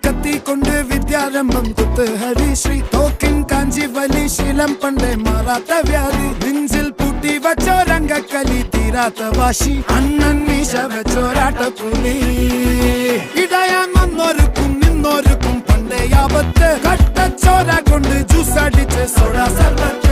കത്തി കൊണ്ട് വിദ്യാരംഭം കുത്ത് ഹരിശ്രീ തോക്കിൻ കാഞ്ചി വലി ശീലം പണ്ടേ മാറാത്ത വ്യാധി നെഞ്ചിൽ പൂട്ടി വച്ചോരംഗക്കലി തീരാത്ത വാശി അണ്ണൻ മീശ വെച്ചോരാട്ട പുലി ഇടയാൻ വന്നോർക്കും നിന്നോർക്കും പണ്ടേ ആപത്ത് കട്ടച്ചോര കൊണ്ട് ജ്യൂസ് അടിച്ച് സോഡ സർബത്ത്